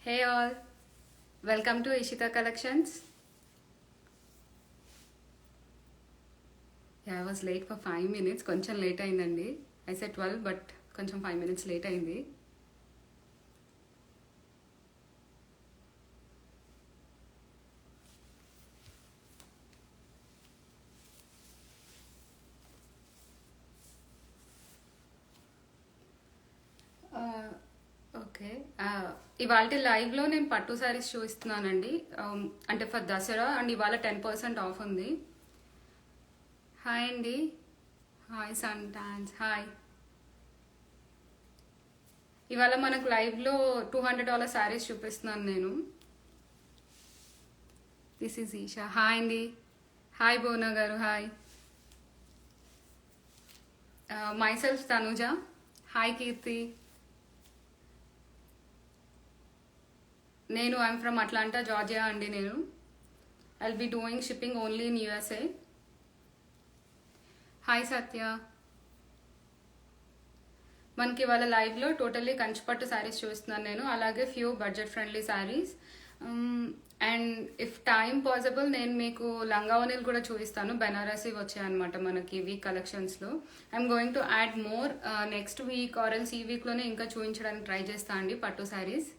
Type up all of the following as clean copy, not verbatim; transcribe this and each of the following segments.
Hey all, welcome to Ishita Collections. Yeah, I was late for 5 minutes. కొంచెం late అయిందండి. I said 12 but కొంచెం 5 minutes late అయింది. Okay, ఇవాళ లైవ్లో నేను పట్టు శారీస్ చూపిస్తున్నానండి. అంటే ఫర్ దసరా అండ్ ఇవాళ 10% ఆఫ్ ఉంది. హాయ్ అండి, హాయ్ సంటాన్స్, హాయ్. ఇవాళ మనకు లైవ్లో $200 శారీస్ చూపిస్తున్నాను నేను. This is Esha. హాయ్ అండి, హాయ్ బోనా గారు, hi. Myself Tanuja, hi Keerthi. నేను ఐఎమ్ ఫ్రమ్ అట్లాంటా జార్జియా అండి. నేను I'll be doing shipping only in USA. Hi Satya. మనకి ఇవాళ లైవ్లో టోటల్లీ కంచిపట్టు శారీస్ చూస్తున్నాను నేను, అలాగే few budget friendly saris. And if time possible నేను మీకు లంగావనీలు కూడా చూపిస్తాను. బెనారసీ వచ్చాయన్నమాట మనకి వీక్ కలెక్షన్స్లో. I'm going to add more next week or else ఈ వీక్లోనే ఇంకా చూపించడానికి ట్రై చేస్తా అండి పట్టు శారీస్.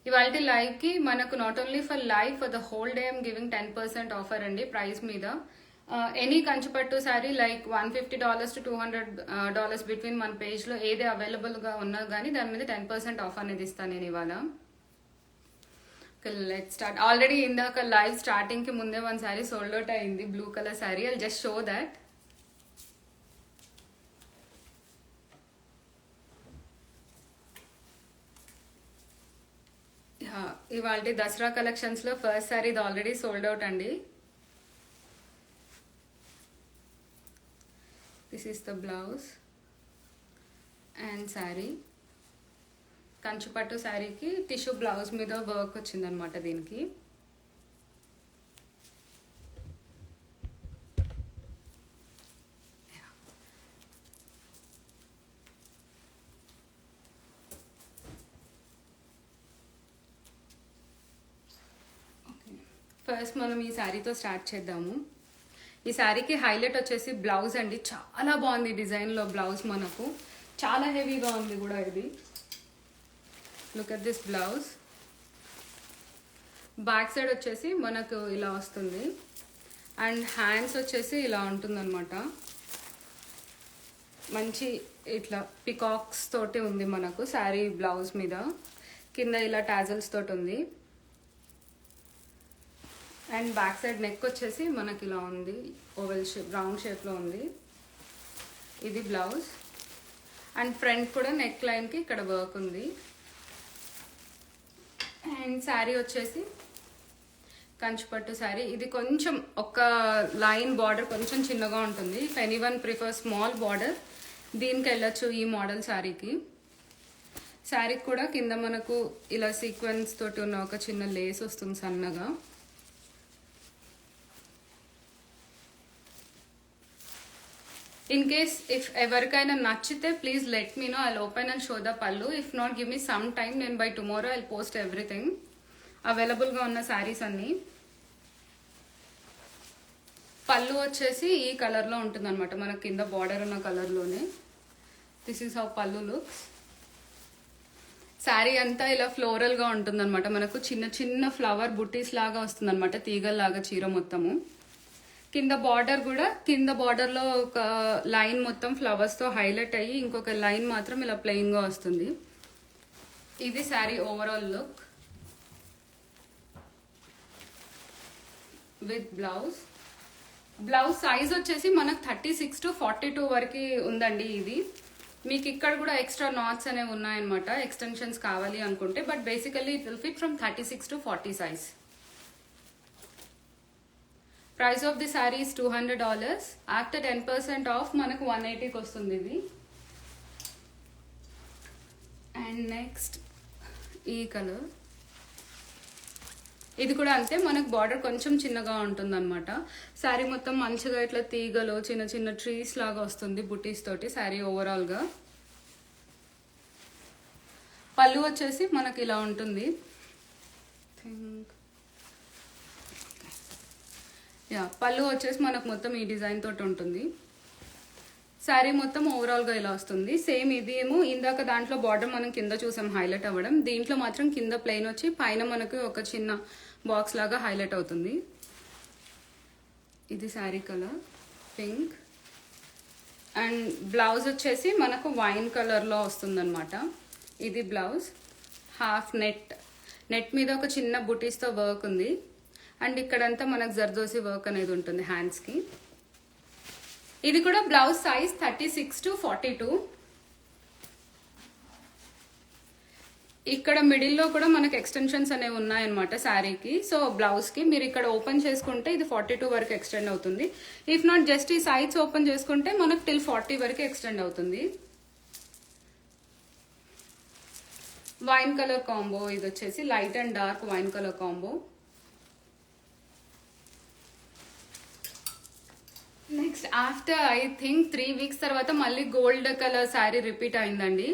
ఇవాళ లైవ్కి మనకు not only for live, for the whole day I'm giving 10% offer అండి ప్రైస్ మీద. Any Kanchipattu sari like $150 to $200 between మన పేజ్లో ఏది అవైలబుల్గా ఉన్నా కానీ దాని మీద 10% ఆఫ్ అనేది ఇస్తాను నేను ఇవాళ. Let start. ఆల్రెడీ ఇందాక లైవ్ స్టార్టింగ్కి ముందే వన్ శారీ సోల్డ్ అవుట్ అయింది, blue colour sari. I'll just show that. ఇవాళ దసరా కలెక్షన్స్లో ఫస్ట్ శారీ ఇది ఆల్రెడీ సోల్డ్ అవుట్ అండి. This is the blouse and sari. Kanchipattu శారీకి టిష్యూ బ్లౌజ్ మీద వర్క్ వచ్చిందనమాట దీనికి. ఫస్ట్ మనం ఈ శారీతో స్టార్ట్ చేద్దాము. ఈ శారీకి హైలైట్ వచ్చేసి బ్లౌజ్ అండి. చాలా బాగుంది డిజైన్లో బ్లౌజ్, మనకు చాలా హెవీగా ఉంది కూడా ఇది. Look at this blouse. Back side వచ్చేసి మనకు ఇలా వస్తుంది అండ్ హ్యాండ్స్ వచ్చేసి ఇలా ఉంటుందన్నమాట. మంచి ఇట్లా పికాక్స్ తోటి ఉంది మనకు శారీ బ్లౌజ్ మీద. కింద ఇలా టాజల్స్ తోటి ఉంది అండ్ బ్యాక్ సైడ్ నెక్ వచ్చేసి మనకి ఇలా ఉంది, ఓవెల్ షేప్, రౌండ్ షేప్లో ఉంది. ఇది బ్లౌజ్ అండ్ ఫ్రంట్ కూడా నెక్ లైన్కి ఇక్కడ వర్క్ ఉంది. అండ్ శారీ వచ్చేసి కంచిపట్టు శారీ. ఇది కొంచెం ఒక లైన్ బార్డర్ కొంచెం చిన్నగా ఉంటుంది. If anyone prefer small border దీనికి వెళ్ళచ్చు ఈ మోడల్ శారీకి. శారీకి కూడా కింద మనకు ఇలా సీక్వెన్స్ తోటి ఉన్న ఒక చిన్న లేస్ వస్తుంది సన్నగా. ఇన్ కేస్ ఇఫ్ ఎవరికైనా నచ్చితే please let me know. I'll open and show the pallu. If not give me some time, నేను by tomorrow I'll post everything అవైలబుల్గా ఉన్న శారీస్ అన్నీ. పళ్ళు వచ్చేసి ఈ కలర్లో ఉంటుంది అనమాట, మనకు కింద బార్డర్ ఉన్న కలర్లోనే. దిస్ ఈస్ హౌ పళ్ళు లుక్స్. శారీ అంతా ఇలా ఫ్లోరల్గా ఉంటుంది అనమాట. మనకు చిన్న చిన్న ఫ్లవర్ బుట్టీస్ లాగా వస్తుంది అనమాట, తీగల్లాగా చీర మొత్తము. కింద బార్డర్ కూడా, కింద బార్డర్లో ఒక లైన్ మొత్తం ఫ్లవర్స్తో హైలైట్ అయ్యి ఇంకొక లైన్ మాత్రం ఇలా ప్లెయిన్గా వస్తుంది. ఇది sari overall look with blouse. Blouse size వచ్చేసి మనకు 36 to 42 వరకు ఉందండి. ఇది మీకు ఇక్కడ కూడా ఎక్స్ట్రా నాట్స్ అనేవి ఉన్నాయన్నమాట, ఎక్స్టెన్షన్స్ కావాలి అనుకుంటే. But basically it will fit from 36 to 40 size. Price of the sari is $200. After 10% of మనకు 180కి వస్తుంది ఇది. అండ్ నెక్స్ట్ ఈ కలర్. ఇది కూడా అంతే, మనకు బార్డర్ కొంచెం చిన్నగా ఉంటుంది అనమాట. శారీ మొత్తం మంచిగా ఇట్లా తీగలు చిన్న చిన్న ట్రీస్ లాగా వస్తుంది బుటీస్ తోటి శారీ ఓవరాల్గా. పళ్ళు వచ్చేసి మనకి ఇలా ఉంటుంది. పళ్ళు వచ్చేసి మనకు మొత్తం ఈ డిజైన్ తోటి ఉంటుంది. శారీ మొత్తం ఓవరాల్గా ఇలా వస్తుంది. సేమ్ ఇది ఏమో ఇందాక దాంట్లో బార్డర్ మనం కింద చూసాం హైలైట్ అవ్వడం, దీంట్లో మాత్రం కింద ప్లెయిన్ వచ్చి పైన మనకు ఒక చిన్న బాక్స్ లాగా హైలైట్ అవుతుంది. ఇది sari colour pink. And blouse వచ్చేసి మనకు వైన్ కలర్లో వస్తుందన్నమాట. ఇది బ్లౌజ్ హాఫ్ నెట్ మీద ఒక చిన్న బుటీస్తో వర్క్ ఉంది. అండ్ ఇక్కడంతా మనకు జర్దోసి వర్క్ అనేది ఉంటుంది హ్యాండ్స్కి. ఇది కూడా బ్లౌజ్ సైజ్ 36 to 42. ఇక్కడ మిడిల్లో కూడా మనకు ఎక్స్టెన్షన్స్ అనేవి ఉన్నాయన్నమాట శారీకి. సో బ్లౌజ్కి మీరు ఇక్కడ ఓపెన్ చేసుకుంటే ఇది 42 వరకు ఎక్స్టెండ్ అవుతుంది. ఇఫ్ నాట్ జస్ట్ ఈ సైడ్స్ ఓపెన్ చేసుకుంటే మనకు టిల్ 40 వరకు ఎక్స్టెండ్ అవుతుంది. వైన్ కలర్ కాంబో, ఇది వచ్చేసి light and dark wine colour combo. Next after I think 3 weeks తర్వాత మళ్ళీ గోల్డ్ కలర్ శారీ రిపీట్ అయిందండి.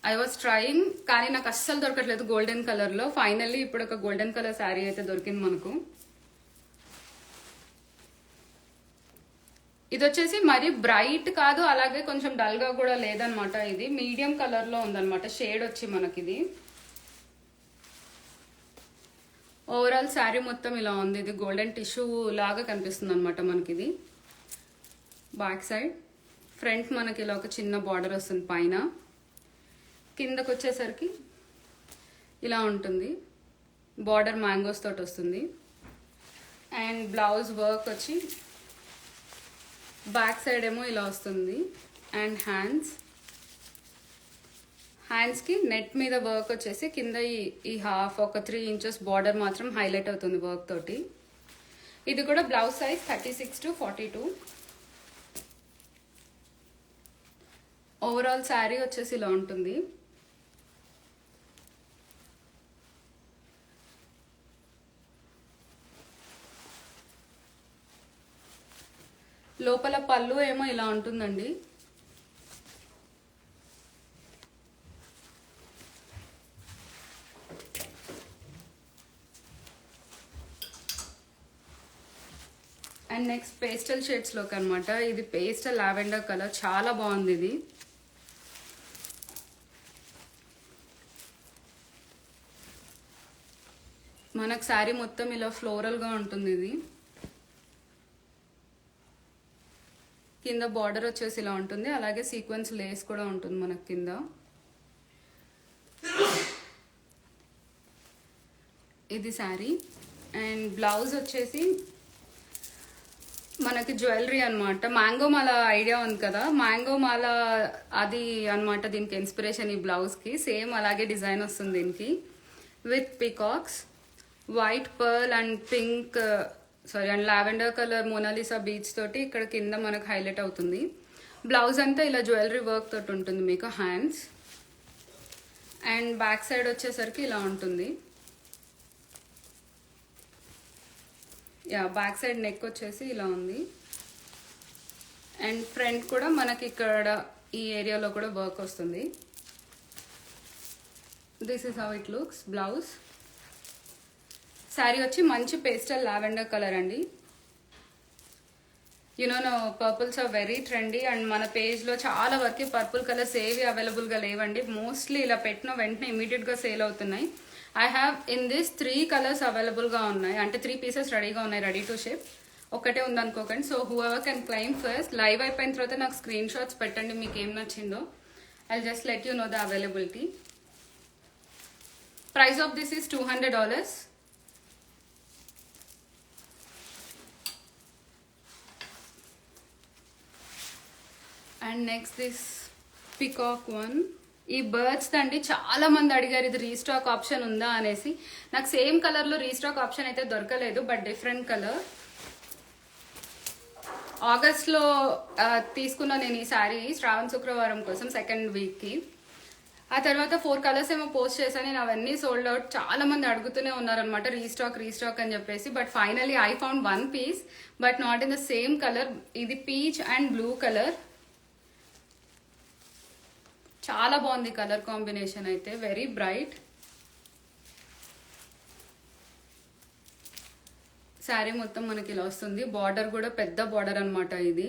ఐ వాజ్ ట్రయింగ్, కానీ నాకు అస్సలు దొరకట్లేదు గోల్డెన్ కలర్లో. ఫైనల్లీ ఇప్పుడు ఒక గోల్డెన్ కలర్ శారీ అయితే దొరికింది మనకు. ఇది వచ్చేసి మరి బ్రైట్ కాదు, అలాగే కొంచెం డల్గా కూడా లేదనమాట. ఇది మీడియం కలర్లో ఉందన్నమాట షేడ్ వచ్చి మనకి. ఇది ఓవరాల్ శారీ మొత్తం ఇలా ఉంది. ఇది గోల్డెన్ టిష్యూ లాగా కనిపిస్తుంది అనమాట మనకి. ఇది బ్యాక్ సైడ్, ఫ్రంట్ మనకి ఇలా ఒక చిన్న బార్డర్ వస్తుంది పైన. కిందకు వచ్చేసరికి ఇలా ఉంటుంది, బార్డర్ మ్యాంగోస్ తోటి వస్తుంది. అండ్ బ్లౌజ్ వర్క్ వచ్చి బ్యాక్ సైడ్ ఏమో ఇలా వస్తుంది. అండ్ హ్యాండ్స్కి నెట్ మీద వర్క్ వచ్చేసి కింద ఈ హాఫ్ ఒక 3 inches బార్డర్ మాత్రం హైలైట్ అవుతుంది వర్క్ తోటి. ఇది కూడా blouse size 36 to 42. Overall sari వచ్చేసి ఇలా ఉంటుంది. లోపల పళ్ళు ఏమో ఇలా ఉంటుందండి. అండ్ నెక్స్ట్ పేస్టల్ షేడ్స్లోకి అనమాట. ఇది పేస్టల్ లావెండర్ కలర్, చాలా బాగుంది. ఇది మనకు శారీ మొత్తం ఇలా ఫ్లోరల్గా ఉంటుంది. ఇది కింద బార్డర్ వచ్చేసి ఇలా ఉంటుంది, అలాగే సీక్వెన్స్ లేస్ కూడా ఉంటుంది మనకు కింద. ఇది శారీ. అండ్ బ్లౌజ్ వచ్చేసి మనకి జ్యువెలరీ అనమాట. మ్యాంగో మాల ఐడియా ఉంది కదా, మ్యాంగో మాల అది అనమాట దీనికి ఇన్స్పిరేషన్. ఈ బ్లౌజ్కి సేమ్ అలాగే డిజైన్ వస్తుంది దీనికి, with peacocks, white pearl and pink and lavender colour Mona Lisa beads తోటి ఇక్కడ కింద మనకు హైలైట్ అవుతుంది. బ్లౌజ్ అంతా ఇలా జ్యువెలరీ వర్క్ తోటి ఉంటుంది మీకు హ్యాండ్స్. అండ్ బ్యాక్ సైడ్ వచ్చేసరికి ఇలా ఉంటుంది. బ్యాక్ సైడ్ నెక్ వచ్చేసి ఇలా ఉంది. అండ్ ఫ్రంట్ కూడా మనకి ఇక్కడ ఈ ఏరియాలో కూడా వర్క్ వస్తుంది. This is how it looks blouse. Sari వచ్చి మంచి పేస్టల్ లావెండర్ కలర్ అండి. No purples are very trendy. And మన పేజ్లో చాలా వరకు పర్పుల్ కలర్స్ ఏవి అవైలబుల్గా లేవండి. మోస్ట్లీ ఇలా పెట్టిన వెంటనే ఇమీడియట్గా సేల్ అవుతున్నాయి. I have in this 3 colors అవైలబుల్గా ఉన్నాయి, అంటే 3 pieces రెడీగా ఉన్నాయి, రెడీ టు షిప్. ఒకటే ఉందనుకోకండి. So whoever can claim first. Live అయిపోయిన తర్వాత నాకు స్క్రీన్ షాట్స్ పెట్టండి మీకు ఏం నచ్చిందో. I just let you know the availability. Price of this is $200. And next this peacock one. ఈ బర్డ్స్ అండి చాలా మంది అడిగారు ఇది రీస్టాక్ ఆప్షన్ ఉందా అనేసి. నాకు సేమ్ కలర్లో రీస్టాక్ ఆప్షన్ అయితే దొరకలేదు, బట్ డిఫరెంట్ కలర్. ఆగస్ట్లో తీసుకున్నా నేను ఈ శారీ శ్రావణ శుక్రవారం కోసం 2nd weekకి. ఆ తర్వాత 4 colors ఏమో పోస్ట్ చేశాను నేను, అవన్నీ సోల్డ్ అవుట్. చాలా మంది అడుగుతూనే ఉన్నారనమాట రీస్టాక్ అని చెప్పేసి. But finally I found 1 piece, but not in the same colour. ఇది పీచ్ అండ్ బ్లూ కలర్. చాలా బాగుంది కలర్ కాంబినేషన్ అయితే, వెరీ బ్రైట్. శారీ మొత్తం మనకి ఇలా వస్తుంది. బార్డర్ కూడా పెద్ద బార్డర్ అనమాట ఇది.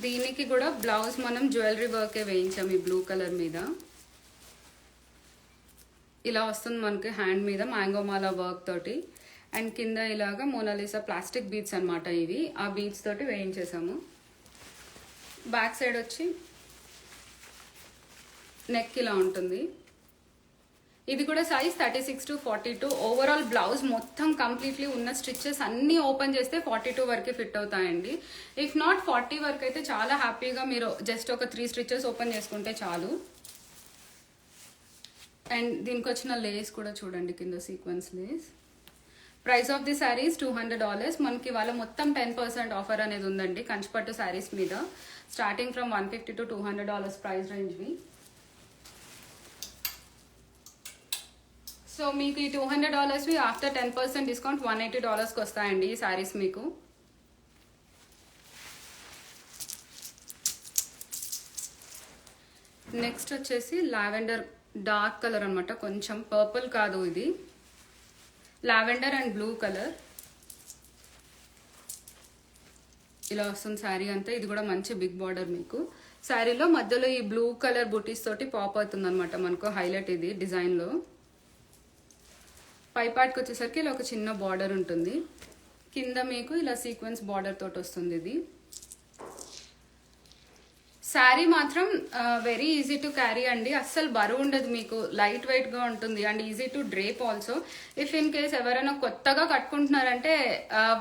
దీనికి కూడా బ్లౌజ్ మనం జ్యువెలరీ వర్కే వేయించాం ఈ బ్లూ కలర్ మీద. ఇలా వస్తుంది మనకి హ్యాండ్ మీద మ్యాంగో మాలా వర్క్ తోటి. అండ్ కింద ఇలాగా మోనాలిసా ప్లాస్టిక్ బీడ్స్ అనమాట ఇవి. ఆ బీడ్స్ తోటి వేయించేసాము. బ్యాక్ సైడ్ వచ్చి నెక్ ఇలా ఉంటుంది. ఇది కూడా సైజ్ 36 to 42. ఓవరాల్ బ్లౌజ్ మొత్తం కంప్లీట్లీ ఉన్న స్టిచెస్ అన్నీ ఓపెన్ చేస్తే 42 వరకు ఫిట్ అవుతాయండి. ఇఫ్ నాట్ 40 వరకు అయితే చాలా హ్యాపీగా మీరు జస్ట్ ఒక 3 స్టిచెస్ ఓపెన్ చేసుకుంటే చాలు. అండ్ దీనికి వచ్చిన లేస్ కూడా చూడండి, కింద sequence lace. Price of the saris $200. మనకి వాళ్ళ మొత్తం 10% ఆఫర్ అనేది ఉందండి కంచిపట్టు శారీస్ మీద. స్టార్టింగ్ ఫ్రమ్ $150 to $200 ప్రైస్ రేంజ్వి. సో మీకు ఈ $200వి ఆఫ్టర్ 10% డిస్కౌంట్ $180కి వస్తాయండి ఈ శారీస్ మీకు. నెక్స్ట్ వచ్చేసి లావెండర్ డార్క్ కలర్ అనమాట, కొంచెం పర్పుల్ కాదు ఇది, లావెండర్ అండ్ బ్లూ కలర్. ఇలా వస్తుంది శారీ అంతా. ఇది కూడా మంచి బిగ్ బార్డర్ మీకు. శారీలో మధ్యలో ఈ బ్లూ కలర్ బుటీస్ తోటి పాప్ అవుతుంది అనమాట మనకు హైలైట్ ఇది డిజైన్లో. పై పార్ట్కి వచ్చేసరికి ఇలా ఒక చిన్న బార్డర్ ఉంటుంది. కింద మీకు ఇలా సీక్వెన్స్ బార్డర్ తోటి వస్తుంది ఇది. శారీ మాత్రం వెరీ ఈజీ టు క్యారీ అండి, అస్సలు బరువు ఉండదు మీకు, లైట్ వెయిట్గా ఉంటుంది and easy to drape also. If in case ఎవరైనా కొత్తగా కట్టుకుంటున్నారంటే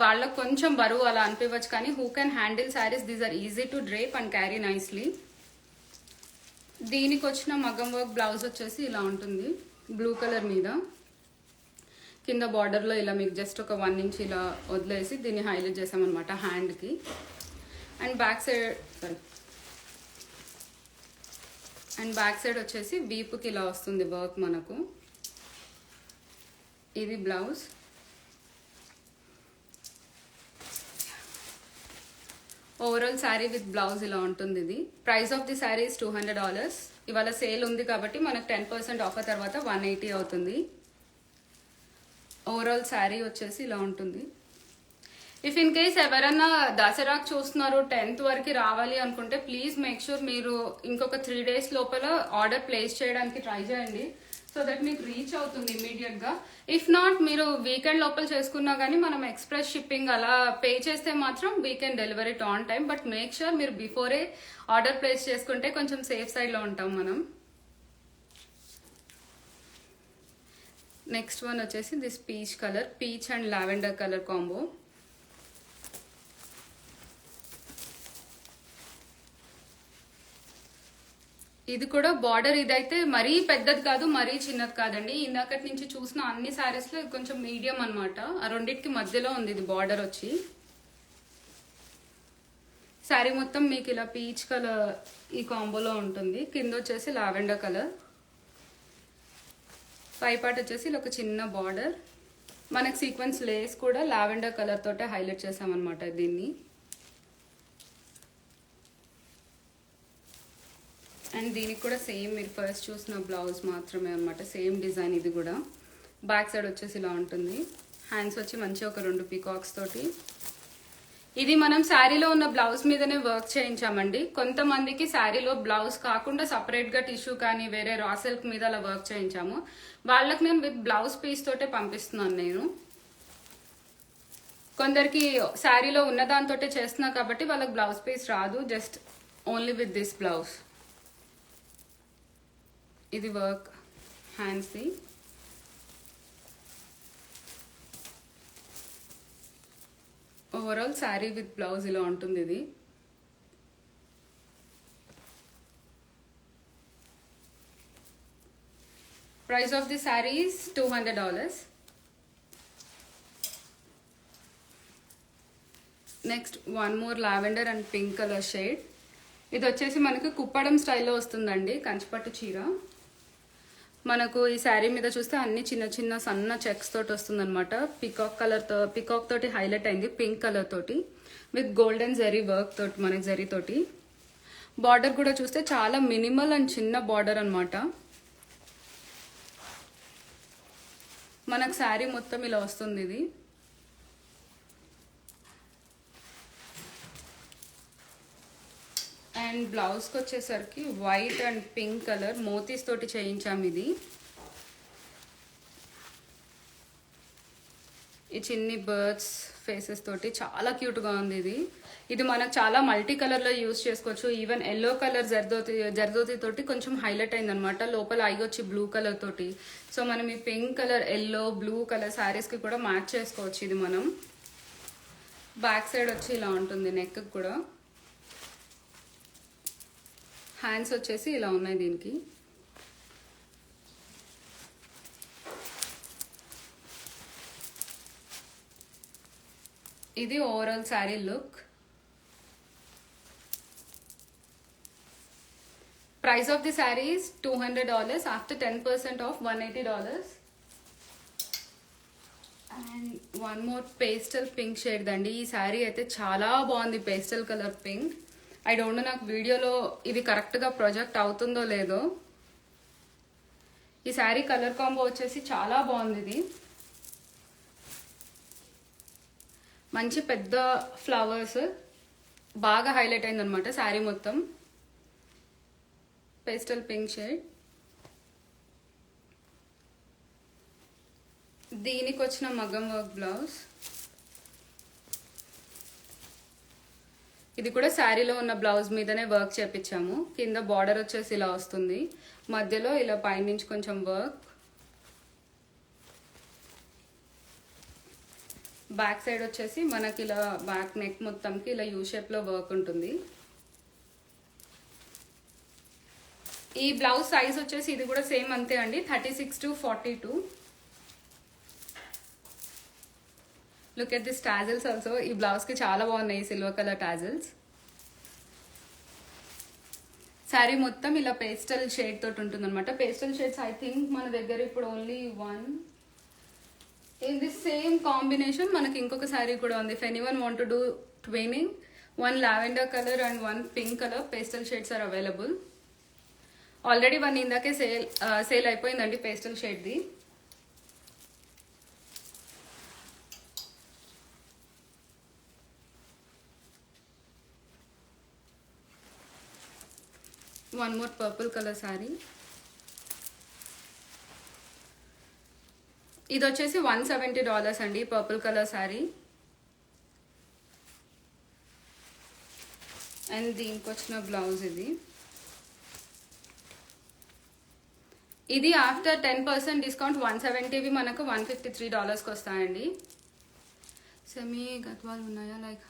వాళ్ళకు కొంచెం బరువు అలా అనిపించవచ్చు, కానీ who can handle saris these are easy to drape and carry nicely. దీనికి వచ్చిన మగ్గం వర్క్ బ్లౌజ్ వచ్చేసి ఇలా ఉంటుంది బ్లూ కలర్ మీద. కింద బార్డర్లో ఇలా మీకు జస్ట్ ఒక 1 ఇంచ్ ఇలా వదిలేసి దీన్ని హైలైట్ చేసామన్నమాట హ్యాండ్కి. అండ్ బ్యాక్ సైడ్ వచ్చేసి వీపుకి ఇలా వస్తుంది వర్క్ మనకు. ఇది blouse. Overall sari with blouse ఇలా ఉంటుంది ఇది. Price of the sari is $200. ఇవాళ సేల్ ఉంది కాబట్టి మనకు 10% ఆఫర్ తర్వాత 180 అవుతుంది. ఓవరాల్ శారీ వచ్చేసి ఇలా ఉంటుంది. ఇఫ్ ఇన్ కేస్ ఎవరైనా దసరాకు చూస్తున్నారు 10th వరకు రావాలి అనుకుంటే ప్లీజ్ మేక్ షూర్ మీరు ఇంకొక 3 days లోపల ఆర్డర్ ప్లేస్ చేయడానికి ట్రై చేయండి, సో దట్ మీకు రీచ్ అవుతుంది ఇమీడియట్గా. ఇఫ్ నాట్ మీరు వీకెండ్ లోపల చేసుకున్నా కానీ మనం ఎక్స్ప్రెస్ షిప్పింగ్ అలా పే చేస్తే మాత్రం we can delivery it on time. But make sure మీరు బిఫోరే ఆర్డర్ ప్లేస్ చేసుకుంటే కొంచెం సేఫ్ సైడ్లో ఉంటాం మనం. నెక్స్ట్ వన్ వచ్చేసి this peach colour, peach and lavender colour combo. ఇది కూడా బార్డర్ ఇదైతే మరీ పెద్దది కాదు మరీ చిన్నది కాదండి. ఇందాకటి నుంచి చూసిన అన్ని శారీస్లో ఇది కొంచెం మీడియం అనమాట, ఆ రెండింటికి మధ్యలో ఉంది ఇది బార్డర్ వచ్చి. శారీ మొత్తం మీకు ఇలా పీచ్ కలర్ ఈ కాంబోలో ఉంటుంది. కింద వచ్చేసి లావెండర్ కలర్, పై పార్ట్ వచ్చేసి ఇలా ఒక చిన్న బార్డర్. మనకు సీక్వెన్స్ లేస్ కూడా లావెండర్ కలర్ తోటే హైలైట్ చేసామన్నమాట దీన్ని. అండ్ దీనికి కూడా సేమ్ మీరు ఫస్ట్ చూసిన బ్లౌజ్ మాత్రమే అనమాట, సేమ్ డిజైన్ ఇది కూడా. బ్యాక్ సైడ్ వచ్చేసి ఇలా ఉంటుంది. హ్యాండ్స్ వచ్చి మంచిగా ఒక 2 పీకాక్స్ తోటి. ఇది మనం శారీలో ఉన్న బ్లౌజ్ మీదనే వర్క్ చేయించామండి. కొంతమందికి శారీలో బ్లౌజ్ కాకుండా సపరేట్గా టిష్యూ కానీ వేరే రా సిల్క్ మీద అలా వర్క్ చేయించాము. వాళ్ళకి నేను విత్ బ్లౌజ్ పీస్ తోటే పంపిస్తున్నాను నేను. కొందరికి శారీలో ఉన్న దాంతో చేస్తున్నా కాబట్టి వాళ్ళకి బ్లౌజ్ పీస్ రాదు, just only with this blouse. ఇది వర్క్ హ్యాండ్స్ది. ఓవరాల్ శారీ విత్ బ్లౌజ్ ఇలా ఉంటుంది ఇది. Price of the sari is $200. Next one more lavender and pink colour shade. ఇది వచ్చేసి మనకు కుప్పడం స్టైల్లో వస్తుందండి కంచిపట్టు చీర. మనకు ఈ శారీ మీద చూస్తే అన్ని చిన్న చిన్న సన్న చెక్స్ తోటి వస్తుంది అనమాట. పికాక్ తోటి హైలైట్ అయింది పింక్ కలర్ తోటి విత్ గోల్డెన్ జరీ వర్క్ తోటి, మనకి జరీ తోటి. బార్డర్ కూడా చూస్తే చాలా మినిమల్ అండ్ చిన్న బార్డర్ అనమాట. మనకు శారీ మొత్తం ఇలా వస్తుంది ఇది. అండ్ బ్లౌజ్కి వచ్చేసరికి వైట్ అండ్ పింక్ కలర్ మోతీస్ తోటి చేయించాము ఇది. ఈ చిన్ని బర్డ్స్ ఫేసెస్ తోటి చాలా క్యూట్గా ఉంది ఇది. ఇది మనకు చాలా మల్టీ కలర్లో యూస్ చేసుకోవచ్చు. ఈవెన్ ఎల్లో కలర్ జర్దోతి తోటి కొంచెం హైలైట్ అయింది అనమాట. లోపల ఐ వచ్చి బ్లూ కలర్ తోటి. సో మనం ఈ pink colour, yellow, blue colour శారీస్కి కూడా మ్యాచ్ చేసుకోవచ్చు ఇది మనం. బ్యాక్ సైడ్ వచ్చి ఇలా ఉంటుంది నెక్ కూడా. హ్యాండ్స్ వచ్చేసి ఇలా ఉన్నాయి దీనికి. ఇది overall sari look. Price of the sari is $200. After 10% off $180. And one more pastel pink shade దండి. ఈ శారీ అయితే చాలా బాగుంది, pastel colour pink. I don't know నాకు వీడియోలో ఇది కరెక్ట్గా ప్రొజెక్ట్ అవుతుందో లేదో. ఈ శారీ కలర్ కాంబో వచ్చేసి చాలా బాగుంది ఇది. మంచి పెద్ద ఫ్లవర్స్ బాగా హైలైట్ అయింది అనమాట శారీ మొత్తం. Pastel pink shade. దీనికి వచ్చిన మగ్గం వర్క్ బ్లౌజ్. ఇది కూడా శారీలో ఉన్న బ్లౌజ్ మీదనే వర్క్ చేపించాము. కింద బార్డర్ వచ్చేసి ఇలా వస్తుంది, మధ్యలో ఇలా పైనుంచి కొంచెం వర్క్. బ్యాక్ సైడ్ వచ్చేసి మనకి ఇలా బ్యాక్ నెక్ మొత్తంకి ఇలా యూ షేప్లో వర్క్ ఉంటుంది. ఈ బ్లౌజ్ సైజ్ వచ్చేసి ఇది కూడా సేమ్ అంతే అండి, 36 to 42. Look at this tassels also. ఈ బ్లౌజ్కి చాలా బాగున్నాయి సిల్వర్ కలర్ టాజిల్స్. శారీ మొత్తం ఇలా పేస్టల్ షేడ్ తోటి ఉంటుంది అనమాట. పేస్టల్ షేడ్స్ ఐ థింక్ మన దగ్గర ఇప్పుడు only one in this same combination. మనకి ఇంకొక శారీ కూడా ఉంది. If anyone want to do twinning, one lavender colour and one pink colour pastel shades are available. Already one ఇందాకే సేల్ అయిపోయిందండి పేస్టల్ షేడ్ది. One more purple colour sari. ఇది వచ్చేసి $170 అండి పర్పుల్ కలర్ శారీ. అండ్ దీనికి వచ్చిన బ్లౌజ్ ఇది. ఇది ఆఫ్టర్ 10% డిస్కౌంట్ 170వి మనకు $153కి వస్తాయండి. సెమీ గద్వాల్ ఉన్నాయా? లైక్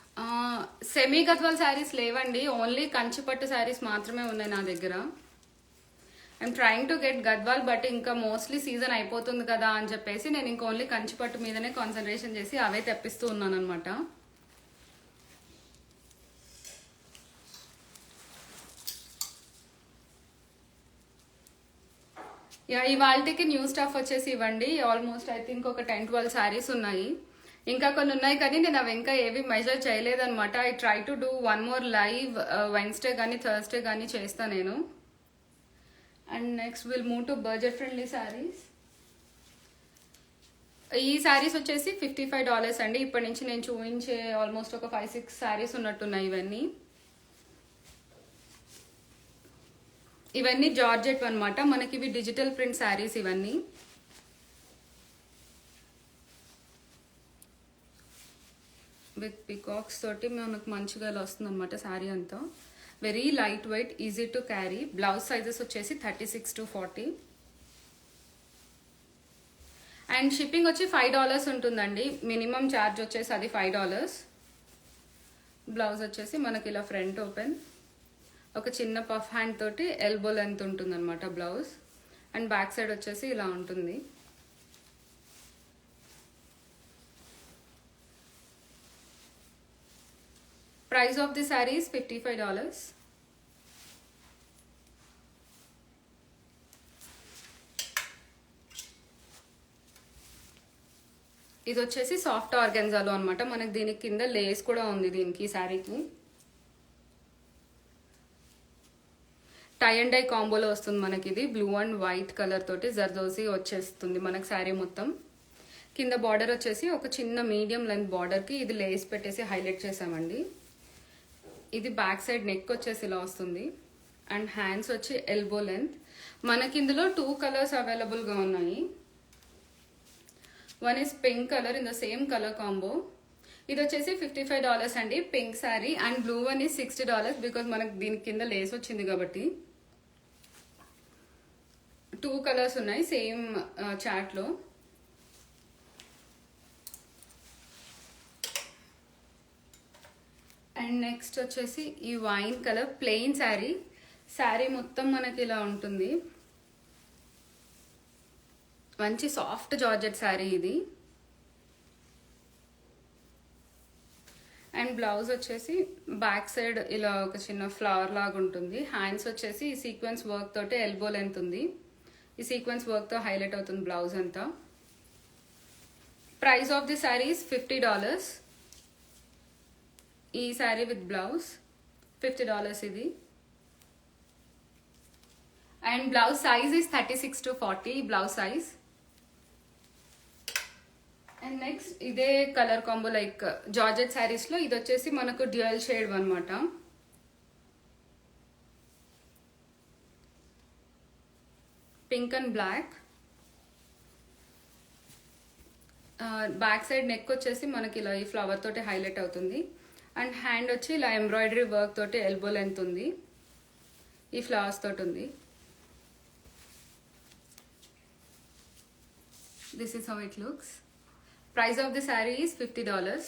సెమీ గద్వాల్ శారీస్ లేవండి, ఓన్లీ కంచిపట్టు శారీస్ మాత్రమే ఉన్నాయి నా దగ్గర. I'm trying to get Gadwal, but ఇంకా మోస్ట్లీ సీజన్ అయిపోతుంది కదా అని చెప్పేసి నేను ఇంకా ఓన్లీ కంచిపట్టు మీదనే కాన్సన్ట్రేషన్ చేసి అవే తెప్పిస్తూ ఉన్నాను అనమాట. ఇవాళకి న్యూ స్టాఫ్ వచ్చేసి ఇవ్వండి. ఆల్మోస్ట్ ఐ థింక్ ఒక 10-12 శారీస్ ఉన్నాయి. ఇంకా కొన్ని ఉన్నాయి కానీ నేను అవి ఇంకా ఏవి మెజర్ చేయలేదన్నమాట. I try to do one more live Wednesday కానీ థర్స్డే కానీ చేస్తా నేను. And next will move to budget friendly saris. ఈ శారీస్ వచ్చేసి $55 అండి. ఇప్పటి నుంచి నేను చూపించే ఆల్మోస్ట్ ఒక 5-6 శారీస్ ఉన్నట్టున్నాయి ఇవన్నీ. ఇవన్నీ జార్జెట్ అనమాట. మనకి ఇవి డిజిటల్ ప్రింట్ శారీస్ ఇవన్నీ. విత్ పికాక్స్ తోటి మనకు మంచిగా వస్తుంది అనమాట శారీ అంతా. Very light weight, easy to carry. Blouse sizes వచ్చేసి 36 to 40. అండ్ షిప్పింగ్ వచ్చి $5 ఉంటుందండి. మినిమం ఛార్జ్ వచ్చేసి అది $5. బ్లౌజ్ వచ్చేసి మనకి ఇలా ఫ్రంట్ ఓపెన్, ఒక చిన్న పఫ్ హ్యాండ్ తోటి ఎల్బో లెంత్ ఉంటుంది అనమాట బ్లౌజ్. అండ్ బ్యాక్ సైడ్ వచ్చేసి ఇలా ఉంటుంది. Price of the sari is $55. ఇది వచ్చేసి సాఫ్ట్ ఆర్గెన్జాలో అనమాట. మనకి దీనికి కింద లేస్ కూడా ఉంది దీనికి శారీకి. టై అండ్ డై కాంబోలో వస్తుంది మనకి. ఇది బ్లూ అండ్ వైట్ కలర్ తోటి జర్దోసి వచ్చేస్తుంది మనకి శారీ మొత్తం. కింద బార్డర్ వచ్చేసి ఒక చిన్న మీడియం లెంత్ బార్డర్కి ఇది లేస్ పెట్టేసి హైలైట్ చేసామండి. ఇది బ్యాక్ సైడ్ నెక్ వచ్చేసి ఇలా వస్తుంది అండ్ హ్యాండ్స్ వచ్చి ఎల్బో లెంత్. మనకి ఇందులో 2 కలర్స్ అవైలబుల్గా ఉన్నాయి. One is pink colour in the same colour combo. ఇది వచ్చేసి $55 అండి pink sari. And blue one is $60 because మనకి దీని కింద లేస్ వచ్చింది కాబట్టి. 2 కలర్స్ ఉన్నాయి సేమ్ చాట్లో. అండ్ నెక్స్ట్ వచ్చేసి ఈ wine colour plain sari. Sari మొత్తం మనకి ఇలా ఉంటుంది. మంచి సాఫ్ట్ జార్జెట్ శారీ ఇది. అండ్ బ్లౌజ్ వచ్చేసి బ్యాక్ సైడ్ ఇలా ఒక చిన్న ఫ్లవర్ లాగా ఉంటుంది. హ్యాండ్స్ వచ్చేసి ఈ సీక్వెన్స్ వర్క్ తోటి ఎల్బో లెంత్ ఉంది. ఈ సీక్వెన్స్ వర్క్ తో హైలైట్ అవుతుంది బ్లౌజ్ అంతా. Price of the sari is $50. ఈ శారీ విత్ బ్లౌజ్ $50 ఇది. And blouse size is 36 to 40 blouse size. And next ఇదే colour combo like georgette saris లో ఇది వచ్చేసి మనకు డ్యూయల్ షేడ్ అనమాట. Pink and black. Back side neck వచ్చేసి మనకి ఇలా ఈ ఫ్లవర్ తోటి హైలైట్ అవుతుంది. అండ్ హ్యాండ్ వచ్చి ఇలా ఎంబ్రాయిడరీ వర్క్ తోటి ఎల్బో లెంత్ ఉంది. ఈ ఫ్లవర్స్ తోటి ఉంది. This is how it looks. Price of the sari is $50.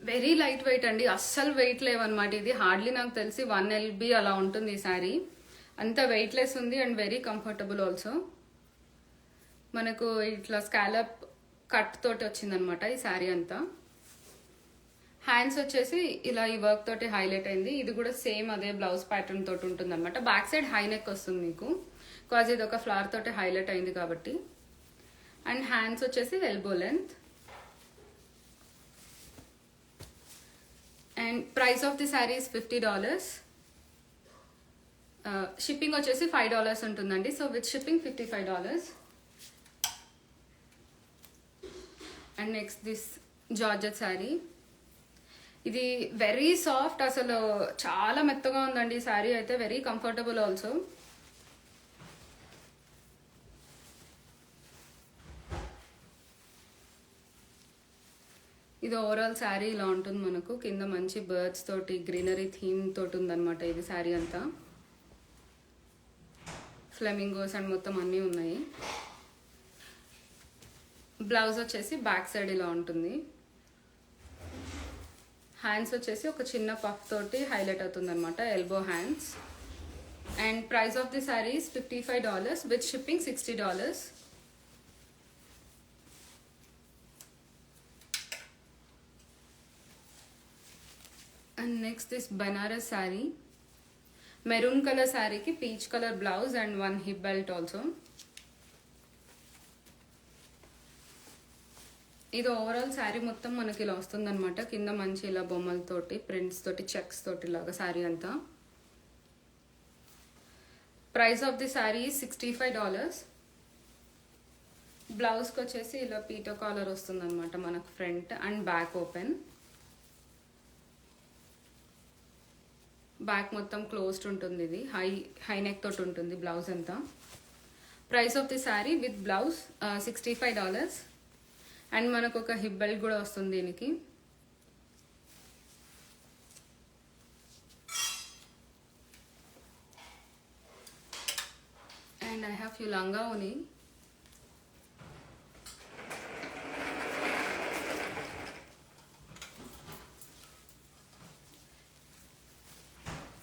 Very light weight అండి, అస్సలు వెయిట్ లేవన్నమాట. ఇది హార్డ్లీ నాకు తెలిసి 1 LB అలా ఉంటుంది ఈ శారీ. అంత వెయిట్లెస్ ఉంది అండ్ వెరీ కంఫర్టబుల్ ఆల్సో. మనకు ఇట్లా స్కాలప్ కట్ తోటి వచ్చిందనమాట ఈ శారీ అంతా. హ్యాండ్స్ వచ్చేసి ఇలా ఈ వర్క్ తోటి హైలైట్ అయింది. ఇది కూడా సేమ్ అదే బ్లౌజ్ ప్యాటర్న్ తోటి ఉంటుంది అనమాట. బ్యాక్ సైడ్ హై నెక్ వస్తుంది మీకు బికాజ్ ఇది ఒక ఫ్లవర్ తోటి హైలైట్ అయింది కాబట్టి. అండ్ హ్యాండ్స్ వచ్చేసి elbow length. And price of the sari is $50. Shipping వచ్చేసి $5 ఉంటుందండి. So with shipping $55. And next this georgette sari. ఇది వెరీ సాఫ్ట్, అసలు చాలా మెత్తగా ఉందండి ఈ శారీ అయితే. Very comfortable also. ఇది ఓవరాల్ శారీ ఇలా ఉంటుంది మనకు. కింద మంచి బర్డ్స్ తోటి గ్రీనరీ థీమ్ తోటి ఉందన్నమాట ఇది శారీ అంతా. ఫ్లెమింగోస్ అండ్ మొత్తం అన్నీ ఉన్నాయి. బ్లౌజ్ వచ్చేసి బ్యాక్ సైడ్ ఇలా ఉంటుంది. హ్యాండ్స్ వచ్చేసి ఒక చిన్న పఫ్ తోటి హైలైట్ అవుతుంది అనమాట, elbow hands. And price of the sari is $55 with shipping $60. And next this Banaras sari. Maroon colour శారీకి peach colour blouse and 1 hip belt also. ఇది ఓవరాల్ శారీ మొత్తం మనకి ఇలా వస్తుంది అనమాట. కింద మంచి ఇలా బొమ్మలతోటి ప్రింట్స్ తోటి చెక్స్ తోటి లాగా శారీ అంతా. Price of the sari $65. బ్లౌజ్కి వచ్చేసి ఇలా పీటో కాలర్ వస్తుంది అనమాట మనకు front and back open. Back మొత్తం క్లోజ్డ్ ఉంటుంది. ఇది హై నెక్ తోటి ఉంటుంది బ్లౌజ్ అంతా. Price of the sari with blouse $65. And మనకు ఒక హిప్ బెల్ట్ కూడా వస్తుంది దీనికి. అండ్ ఐ హ్యావ్ ఫ్యూ లంగా ఓని.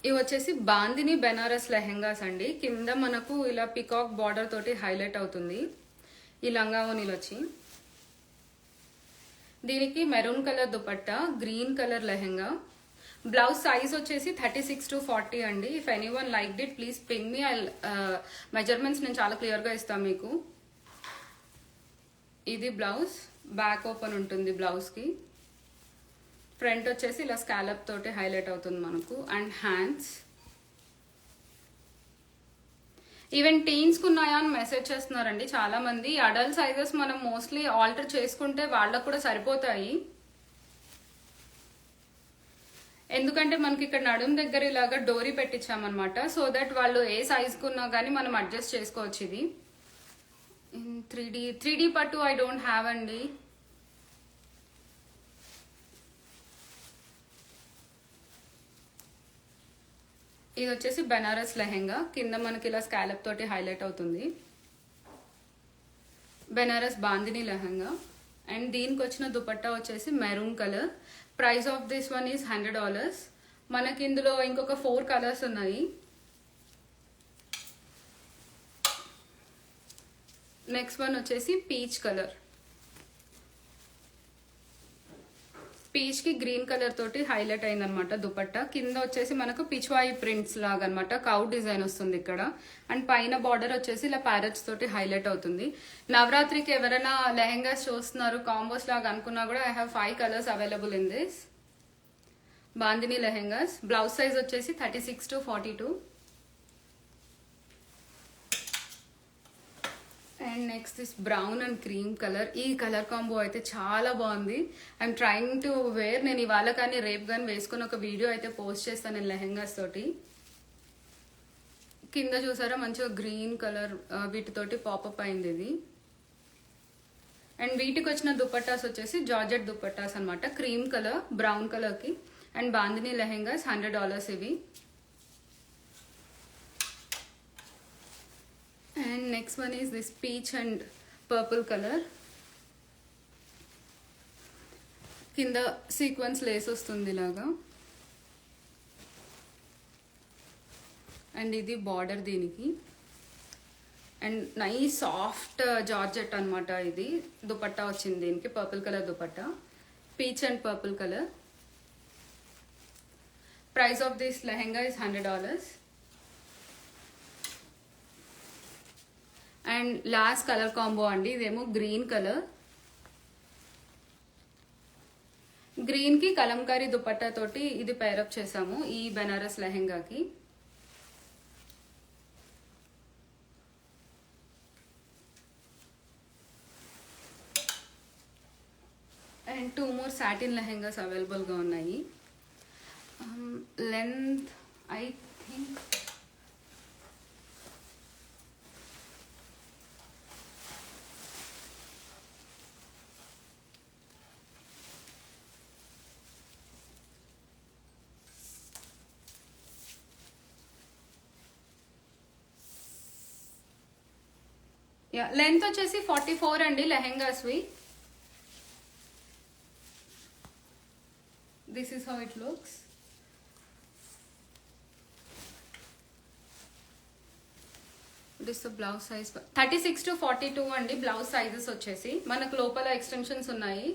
ఇవి వచ్చేసి బాందిని బెనారస్ లెహెంగాస్ అండి. కింద మనకు ఇలా పికాక్ బార్డర్ తోటి హైలైట్ అవుతుంది ఈ లంగా ఓనీలు వచ్చి. దీనికి maroon colour dupatta, green colour lehenga. Blouse size వచ్చేసి 36 to 40 అండి. If any one like it please ping me. Measurements నేను చాలా క్లియర్గా ఇస్తాను మీకు. ఇది బ్లౌజ్, బ్యాక్ ఓపెన్ ఉంటుంది బ్లౌజ్కి. ఫ్రంట్ వచ్చేసి ఇలా స్కాలప్ తోటి హైలైట్ అవుతుంది మనకు. అండ్ హ్యాండ్స్, ఈవెన్ టీన్స్కి ఉన్నాయా అని మెసేజ్ చేస్తున్నారండి చాలా మంది. అడల్ట్ సైజెస్ మనం మోస్ట్లీ ఆల్టర్ చేసుకుంటే వాళ్ళకు కూడా సరిపోతాయి. ఎందుకంటే మనకి ఇక్కడ నడుము దగ్గర ఇలాగా డోరీ పెట్టించామన్నమాట. సో దట్ వాళ్ళు ఏ సైజ్కి ఉన్నా కానీ మనం అడ్జస్ట్ చేసుకోవచ్చు. ఇది ఇన్ 3D పట్టు ఐ డోంట్ హ్యావ్ అండి. ఇది వచ్చేసి బెనారస్ లెహెంగా. కింద మనకి ఇలా స్కాలప్ తోటి హైలైట్ అవుతుంది. బెనారస్ బాందిని లెహంగా. అండ్ దీనికి వచ్చిన దుపట్టా వచ్చేసి maroon colour. Price of this one is $100. మనకి ఇందులో ఇంకొక 4 కలర్స్ ఉన్నాయి. నెక్స్ట్ వన్ వచ్చేసి పీచ్ కలర్. పీచ్ కి గ్రీన్ కలర్ తోటి హైలైట్ అయింది అనమాట దుపట్టా. కింద వచ్చేసి మనకు పిచ్వాయి ప్రింట్స్ లాగా అనమాట, కౌ డిజైన్ వస్తుంది ఇక్కడ. అండ్ పైన బార్డర్ వచ్చేసి ఇలా ప్యారెట్స్ తోటి హైలైట్ అవుతుంది. నవరాత్రికి ఎవరైనా లెహెంగాస్ చూస్తున్నారు కాంబోస్ లాగా అనుకున్నా కూడా I have 5 colours available in this bandhani lehengas. Blouse size వచ్చేసి 36 to 42. And next this brown and cream colour. ఈ కలర్ కాంబో అయితే చాలా బాగుంది. I'm trying to wear. నేను ఇవాళ కానీ రేపు కానీ వేసుకుని ఒక వీడియో అయితే పోస్ట్ చేస్తాను నేను లెహెంగాస్ తోటి. కింద చూసారా మంచిగా గ్రీన్ కలర్ వీటితోటి పాపప్ అయింది ఇది. అండ్ వీటికి వచ్చిన దుపట్టాస్ వచ్చేసి జార్జెట్ దుపట్టాస్ అనమాట, క్రీమ్ కలర్ బ్రౌన్ కలర్కి. అండ్ బాందిని లెహెంగాస్ $100 ఇవి. And next one is this peach and purple color. కింద సీక్వెన్స్ లేస్ వస్తుంది ఇలాగా. అండ్ ఇది బార్డర్ దీనికి. అండ్ నైస్ సాఫ్ట్ జార్జెట్ అనమాట ఇది. దుపట్టా వచ్చింది దీనికి, purple colour dupatta, peach and purple colour. Price of this lehenga is $100. And last colour combo అండి. ఇదేమో గ్రీన్ కలర్. గ్రీన్ కి కలంకారీ దుపట్టా తోటి ఇది పేరప్ చేసాము ఈ బెనారస్ లెహెంగాకి. And 2 more satin lehengas available గా ఉన్నాయి. లెంత్ ఐ థింక్ లెంత్ వచ్చేసి 44 అండి లెహెంగాస్వి. This is how it looks. This blouse size 36 to 42 అండి బ్లౌజ్ సైజెస్ వచ్చేసి. మనకు లోపల ఎక్స్టెన్షన్స్ ఉన్నాయి.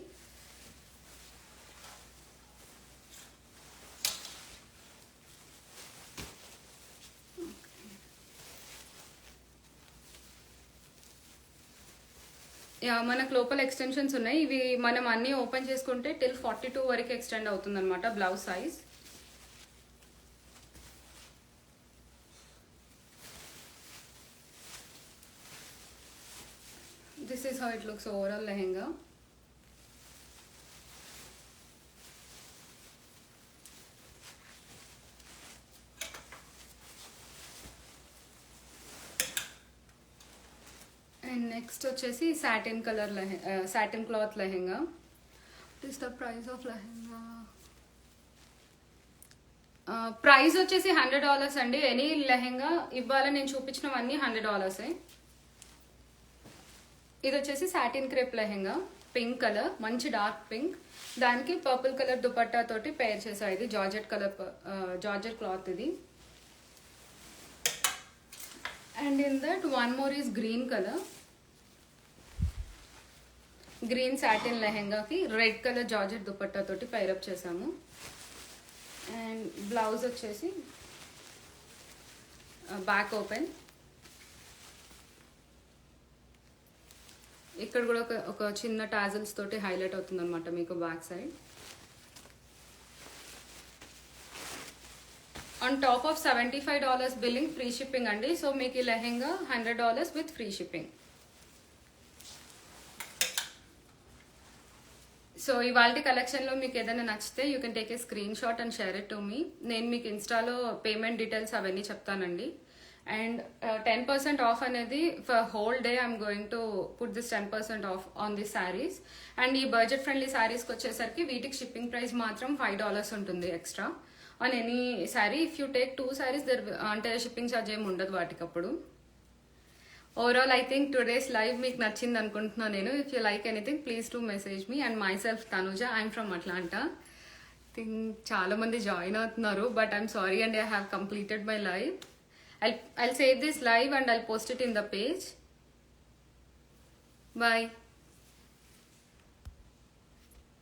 మనకు లోపల ఎక్స్టెన్షన్స్ ఉన్నాయి. ఇవి మనం అన్ని ఓపెన్ చేసుకుంటే టిల్ 42 వరకు ఎక్స్టెండ్ అవుతుంది అనమాట blouse size. This is how it looks overall lehenga. And next వచ్చేసి satin colour satin cloth lehenga. What is the price of lehenga? Price వచ్చేసి $100 అండి. ఎనీ లెహెంగా ఇవ్వాలి, నేను చూపించినవన్నీ $100. ఇది వచ్చేసి satin crepe lehenga, pink colour, మంచి డార్క్ పింక్. దానికి పర్పుల్ కలర్ దుపట్టా తోటి పేర్ చేసా. ఇది జార్జెట్ కలర్, జార్జెట్ క్లాత్ ఇది. And in that one more is green colour. Green satin లెహెంగాకి రెడ్ కలర్ జార్జెట్ దుపట్టా తోటి పైరప్ చేసాము. అండ్ బ్లౌజ్ వచ్చేసి బ్యాక్ ఓపెన్. ఇక్కడ కూడా ఒక చిన్న టాజల్స్ తోటి హైలైట్ అవుతుంది అనమాట మీకు back side. On top of $75 billing, free shipping అండి. సో మీకు ఈ lehenga $100 with free shipping. So ఇవాళ కలెక్షన్లో మీకు ఏదైనా నచ్చితే you can take a screenshot and share it to me. నేను మీకు ఇన్స్టాలో పేమెంట్ డీటెయిల్స్ అవన్నీ చెప్తానండి. అండ్ 10% ఆఫ్ అనేది for whole day I'm going to put this 10% off on the saris. And ఈ బడ్జెట్ ఫ్రెండ్లీ శారీస్కి వచ్చేసరికి వీటికి షిప్పింగ్ ప్రైస్ మాత్రం $5 ఉంటుంది extra on any sari. If you take 2 saris అంటే షిప్పింగ్ ఛార్జ్ ఏమి ఉండదు వాటికి అప్పుడు. Overall I think today's live మీకు నచ్చింది అనుకుంటున్నాను నేను. If you like anything please to message me. And my self Tanuja, I'm from Atlanta. Think చాలా మంది జాయిన్ అవుతున్నారు, but I'm sorry and I have completed my live. I'll save this live and I'll post it in the page. Bye.